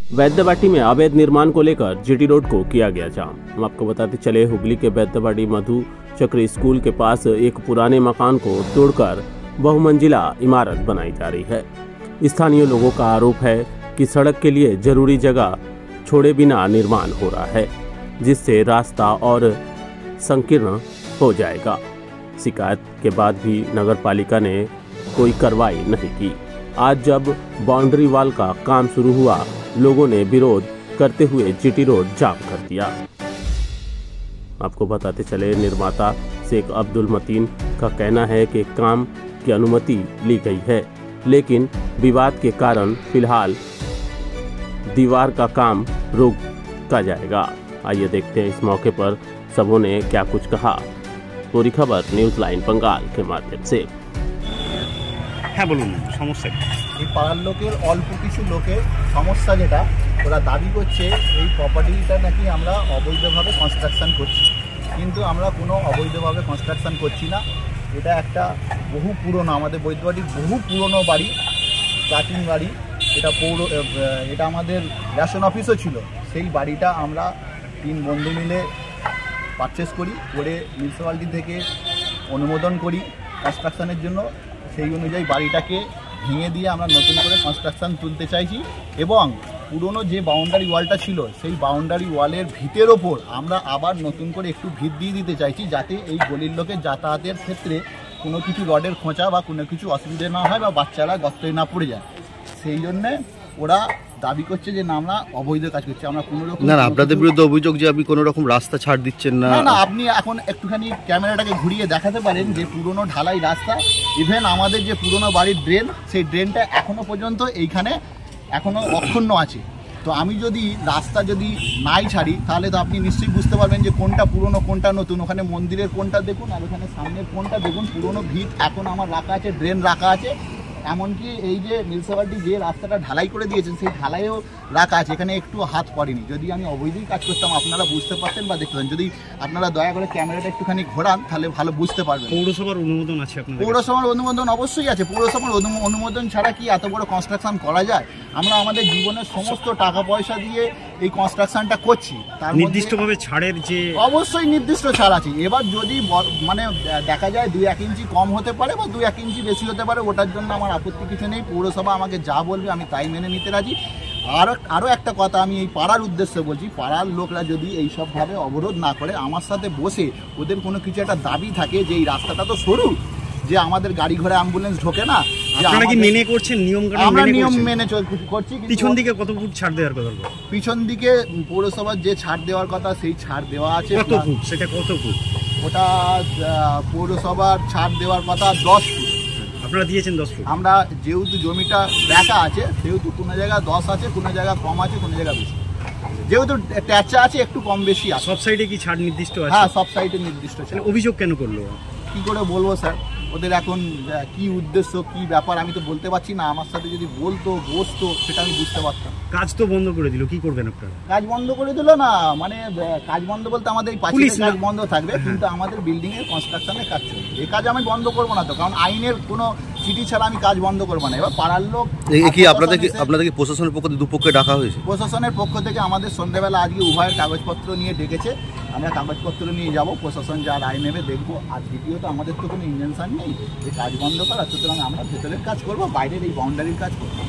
वैद्यवाटी में अवैध निर्माण को लेकर जीटी रोड को किया गया जाम। हम आपको बताते चले, हुगली के वैद्यवाटी मधु चक्र स्कूल के पास एक पुराने मकान को तोड़कर बहुमंजिला इमारत बनाई जा रही है। स्थानीय लोगों का आरोप है कि सड़क के लिए जरूरी जगह छोड़े बिना निर्माण हो रहा है, जिससे रास्ता और संकीर्ण हो जाएगा। शिकायत के बाद भी नगर पालिका ने कोई कार्रवाई नहीं की। आज जब बाउंड्री वॉल का काम शुरू हुआ, लोगों ने विरोध करते हुए जीटी रोड जाम कर दिया। आपको बताते चले, निर्माता शेख अब्दुल मतीन का कहना है कि काम की अनुमति ली गई है, लेकिन विवाद के कारण फिलहाल दीवार का काम रोका जाएगा। आइए देखते हैं इस मौके पर सबों ने क्या कुछ कहा। पूरी खबर न्यूज लाइन बंगाल के माध्यम से। হ্যাঁ বলুন, সমস্যা এই পাড়ার লোকের অল্প কিছু লোকের সমস্যা, যেটা ওরা দাবি করছে এই প্রপার্টিটা নাকি আমরা অবৈধভাবে কনস্ট্রাকশন করছি, কিন্তু আমরা কোনো অবৈধভাবে কনস্ট্রাকশন করছি না। এটা একটা বহু পুরনো, আমাদের বৈদ্যবাটির বহু পুরনো বাড়ি, প্রাচীন বাড়ি। এটা আমাদের রেশন অফিসও ছিল। সেই বাড়িটা আমরা 3 বন্ধু মিলে পারচেস করি, করে মিউনিসিপ্যালিটি থেকে অনুমোদন করি কনস্ট্রাকশনের জন্য। সেই অনুযায়ী বাড়িটাকে ভেঙে দিয়ে আমরা নতুন করে কনস্ট্রাকশন তুলতে চাইছি, এবং পুরনো যে বাউন্ডারি ওয়ালটা ছিল সেই বাউন্ডারি ওয়ালের ভিতের ওপর আমরা আবার নতুন করে একটু ভিত দিয়ে দিতে চাইছি, যাতে এই গলির লোকের যাতায়াতের ক্ষেত্রে কোনো কিছু রডের খোঁচা বা কোনো কিছু অসুবিধা না হয় বা বাচ্চারা গর্তে না পড়ে যায়। সেই জন্যে ওরা দাবি করছে যে না, আমরা অবৈধ কাজ করছি। আমরা কোনো রকম না, আপনাদের বিরুদ্ধে অভিযোগ যে আপনি কোনো রকম রাস্তা ছাড় দিচ্ছেন না। না, আপনি এখন একটুখানি ক্যামেরাটাকে ঘুরিয়ে দেখাতে পারেন যে পুরনো ঢালাই রাস্তা, ইভেন আমাদের যে পুরনো বাড়ির ড্রেন, সেই ড্রেনটা এখনো পর্যন্ত এইখানে এখনো অক্ষুণ্ণ আছে। তো আমি যদি রাস্তা যদি নাই ছাড়ি, তাহলে তো আপনি নিশ্চয়ই বুঝতে পারবেন যে কোনটা পুরনো কোনটা নতুন। ওখানে মন্দিরের কোনটা দেখুন, আর ওখানে সামনের কোনটা দেখুন। পুরনো ভিত এখন আমার রাখা আছে, ড্রেন রাখা আছে, এমনকি এই যে মিউনিসিপ্যালিটি যে রাস্তাটা ঢালাই করে দিয়েছেন সেই ঢালাইও রাখা আছে, এখানে একটু হাত পড়েনি। যদি আমি অবৈধই কাজ করতাম আপনারা বুঝতে পারতেন বা দেখতে পারেন। যদি আপনারা দয়া করে ক্যামেরাটা একটুখানি ঘোরান তাহলে ভালো বুঝতে পারবেন। পৌরসভার অনুমোদন আছে আপনাদের? পৌরসভার অনুমোদন অবশ্যই আছে। পৌরসভার অনুমোদন ছাড়া কি এত বড় কনস্ট্রাকশন করা যায়? আমরা আমাদের জীবনের সমস্ত টাকা পয়সা দিয়ে এই কনস্ট্রাকশনটা করছি। তার নির্দিষ্টভাবে ছাড়ের যে অবশ্যই নির্দিষ্ট ছাড় আছে। এবার যদি মানে দেখা যায় 2-1 ইঞ্চি কম হতে পারে বা 2-1 ইঞ্চি বেশি হতে পারে, ওটার জন্য আমার আপত্তি কিছু নেই। পৌরসভা আমাকে যা বলবে আমি তাই মেনে নিতে রাজি। আরও একটা কথা আমি এই পাড়ার উদ্দেশ্যে বলছি, পাড়ার লোকরা যদি এইসবভাবে অবরোধ না করে, আমার সাথে বসে ওদের কোনো কিছু একটা দাবি থাকে যে এই রাস্তাটা তো সরু, যে আমাদের গাড়ি ঘোড়া অ্যাম্বুলেন্স ঢোকে না, আপনারা কি মেনে করছেন নিয়ম? আমরা নিয়ম মেনে করছি। পিছন দিকে কত ফুট ছাড় দেওয়ার কথা? পিছন দিকে পৌরসভার যে ছাড় দেওয়ার কথা সেই ছাড় দেওয়া আছে। কত ফুট? সেটা কত ফুট? ওটা পৌরসভার ছাড় দেওয়ার কথা 10 ফুট। আপনারা দিয়েছেন 10 ফুট? আমরা যেহেতু জমিটা দেখা আছে সেহেতু কোনো জায়গায় 10 আছে, কোনো জায়গায় কম আছে, কোনো জায়গায় বেশি। যেহেতু ট্যাচা আছে একটু কম বেশি আছে। সব সাইডে কি ছাড় নির্দিষ্ট আছে? হ্যাঁ, সব সাইডে নির্দিষ্ট আছে। অভিযোগ কেন করলো? কি করে বলবো স্যার, ওদের এখন কি উদ্দেশ্য কি ব্যাপার আমি তো বলতে পারছি না। আমার সাথে যদি বসতো সেটা আমি বুঝতে পারতাম। কাজ তো বন্ধ করে দিল, কি করবেন আপনারা? কাজ বন্ধ করে দিল না, মানে কাজ বন্ধ বলতে আমাদের এই পাঁচিলের কাজ বন্ধ থাকবে, কিন্তু আমাদের বিল্ডিং এর কনস্ট্রাকশনের কাজ চলবে। এই কাজ আমি বন্ধ করবো না তো, কারণ আইনের কোনো চিঠি ছাড়া আমি কাজ বন্ধ করবো না। এবার পাড়ার লোক কি আপনাদের কি প্রশাসনের পক্ষ থেকে দুপক্ষে ডাকা হয়েছে? প্রশাসনের পক্ষ থেকে আমাদের সন্ধ্যাবেলা আজকে উভয়ের কাগজপত্র নিয়ে ডেকেছে। আমরা কাগজপত্র নিয়ে যাব, প্রশাসন যা রায় নেবে দেখবো। আর দ্বিতীয়ত আমাদের তো কোনো ইনজেকশন নেই যে কাজ বন্ধ করা, সুতরাং আমরা ভেতরের কাজ করবো, বাইরের এই বাউন্ডারির কাজ করবো।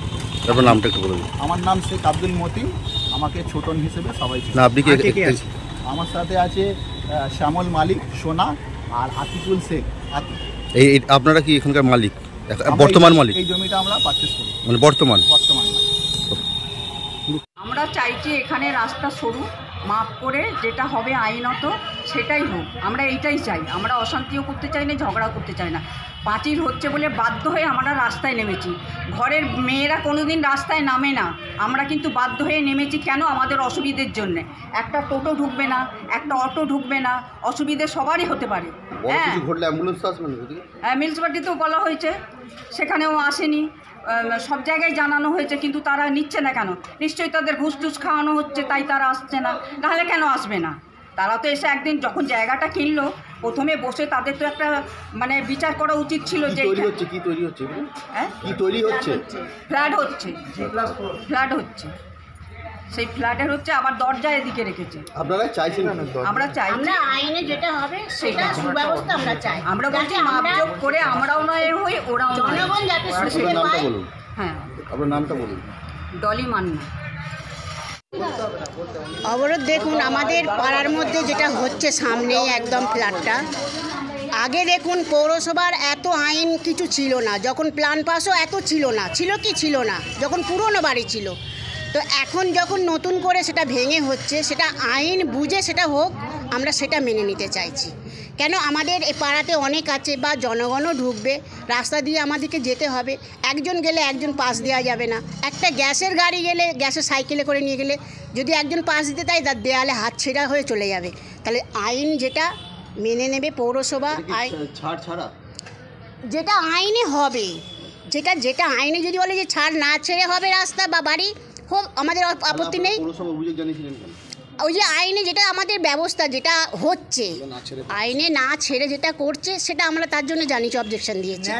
আপনার নামটা একটু বলে দিন। আমার নাম শেখ আব্দুল মতিন, আমাকে ছোটন হিসেবে সবাই না। আপনি কি? আমার সাথে আছে শ্যামল মালিক, সোনা আর আতিকুল শেখ। এই আপনারা কি এখানকার মালিক, বর্তমান মালিক? এই জমিটা আমরা পারচেজ করি, মানে বর্তমান। আমরা চাইছি এখানে রাস্তা সরু, মাপ করে যেটা হবে আইনত সেটাই হোক। আমরা এইটাই চাই। আমরা অশান্তিও করতে চাই না, ঝগড়াও করতে চাই না। পাঁচিল হচ্ছে বলে বাধ্য হয়ে আমরা রাস্তায় নেমেছি। ঘরের মেয়েরা কোনোদিন রাস্তায় নামে না, আমরা কিন্তু বাধ্য হয়ে নেমেছি। কেন? আমাদের অসুবিধের জন্যে। একটা টোটো ঢুকবে না, একটা অটো ঢুকবে না, অসুবিধে সবারই হতে পারে। হ্যাঁ, মিউনিসিপ্যালিটিতেও বলা হয়েছে, সেখানেও আসেনি। সব জায়গায় জানানো হয়েছে, কিন্তু তারা নিচ্ছে না কেন? নিশ্চয়ই তাদের ঘুষ টুস খাওয়ানো হচ্ছে, তাই তারা আসছে না। নাহলে কেন আসবে না? তারা তো এসে একদিন যখন জায়গাটা কিনলো, প্রথমে বসে তাদের তো একটা মানে বিচার করা উচিত ছিল যে কি তৈরি হচ্ছে ফ্ল্যাট হচ্ছে। সেই ফ্ল্যাটের হচ্ছে আবার দরজা এদিকে রেখেছে। আপনারা চাইছেন আমরা চাই আমরা আইনে যেটা হবে সেটা সুব্যবস্থা আমরা চাই। আমরা বলছি মাপজোপ করে আমরাও নয় হই, ওরাও নয়। জনগণ যাতে আপনার সুবিধা নামটা পায়। বলুন, হ্যাঁ, আপনার নামটা বলুন। ডলি মান্না। অবরোধ দেখুন, আমাদের পাড়ার মধ্যে যেটা হচ্ছে সামনেই একদম ফ্ল্যাটটা, আগে দেখুন পৌরসভার এত আইন কিছু ছিল না, যখন প্ল্যান পাসও এত ছিল না, ছিল না যখন পুরনো বাড়ি ছিল। তো এখন যখন নতুন করে সেটা ভেঙে হচ্ছে, সেটা আইন বুঝে সেটা হোক, আমরা সেটা মেনে নিতে চাইছি। কেন আমাদের এই পাড়াতে অনেক আছে বা জনগণও ঢুকবে, রাস্তা দিয়ে আমাদেরকে যেতে হবে, একজন গেলে একজন পাস দেওয়া যাবে না। একটা গ্যাসের গাড়ি গেলে, গ্যাসের সাইকেলে করে নিয়ে গেলে যদি একজন পাস দিতে তাই তার দেয়ালে হাত ছেঁড়া হয়ে চলে যাবে। তাহলে আইন যেটা মেনে নেবে পৌরসভা, ছাড় ছাড়া যেটা আইনে হবে, যেটা আইনে যদি বলে যে ছাড় না ছেড়ে হবে রাস্তা বা বাড়ি হোক, আমাদের আপত্তি নেই। পৌরসভা অভিযোগ জানিয়েছিলেন কেন? ওই যে আইনে যেটা আমাদের ব্যবস্থা যেটা হচ্ছে, আইনে না ছেড়ে যেটা করছে সেটা আমরা তার জন্য জানিয়েছি, অবজেকশন দিয়েছি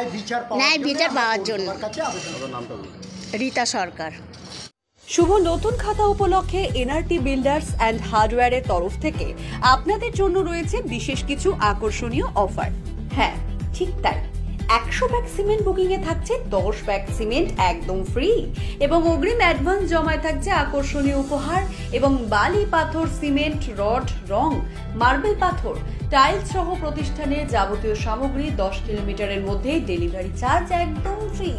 ন্যায় বিচার পাওয়ার জন্য। আপনার নামটা বলুন। রীতা সরকার। শুভ নতুন খাতা উপলক্ষে এনআরটি বিল্ডার্স অ্যান্ড হার্ডওয়্যারের তরফ থেকে আপনাদের জন্য রয়েছে বিশেষ কিছু আকর্ষণীয় অফার। হ্যাঁ, ঠিক তাই, 100 ব্যাগ সিমেন্ট বুকিং এ থাকছে 10 ব্যাগ সিমেন্ট একদম ফ্রি এবং অগ্রিম অ্যাডভান্স জমায় থাকছে আকর্ষণীয় উপহার এবং বালি, পাথর, সিমেন্ট, রড, রং, মার্বেল পাথর, টাইলস সহ প্রতিষ্ঠানের যাবতীয় সামগ্রী 10 কিলোমিটারের মধ্যে ডেলিভারি চার্জ একদম ফ্রি।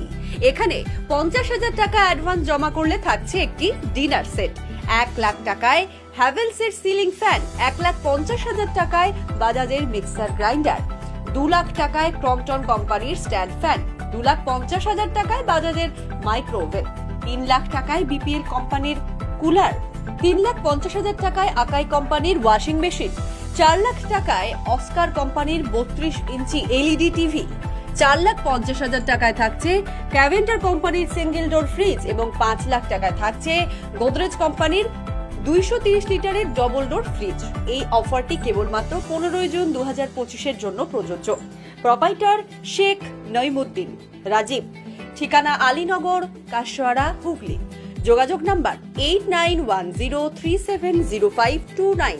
এখানে 50,000 টাকা অ্যাডভান্স জমা করলে থাকছে একটি ডিনার সেট, 1 লাখ টাকায় হ্যাভেলসের সিলিং ফ্যান, 1,50,000 টাকায় বাজাজের মিক্সার গ্রাইন্ডার, 2 লাখ টাকায় ক্রম্পটন কোম্পানির স্ট্যান্ড ফ্যান, 2,50,000 টাকায় বাজাজের মাইক্রোওভেন, 3 লাখ টাকায় বিপিএল কোম্পানির কুলার, 3,50,000 টাকায় আকাই কোম্পানির ওয়াশিং মেশিন, 4 লাখ টাকায় অস্কার কোম্পানির 32 ইঞ্চি এলইডি টিভি, 4,50,000 টাকায় থাকছে ক্যাভেন্টার কোম্পানির সিঙ্গেল ডোর ফ্রিজ এবং 5 লাখ টাকায় থাকছে গোদরেজ কোম্পানির 230 লিটারের ডবল ডোর ফ্রিজ। এই অফারটি কেবলমাত্র 15 জুন 2025 জন্য প্রযোজ্য। প্রোপাইটার শেখ নঈমুদ্দিন রাজীব, ঠিকানা আলীনগর, কাশওয়াড়া, হুগলি। যোগাযোগ নাম্বার 8910370529।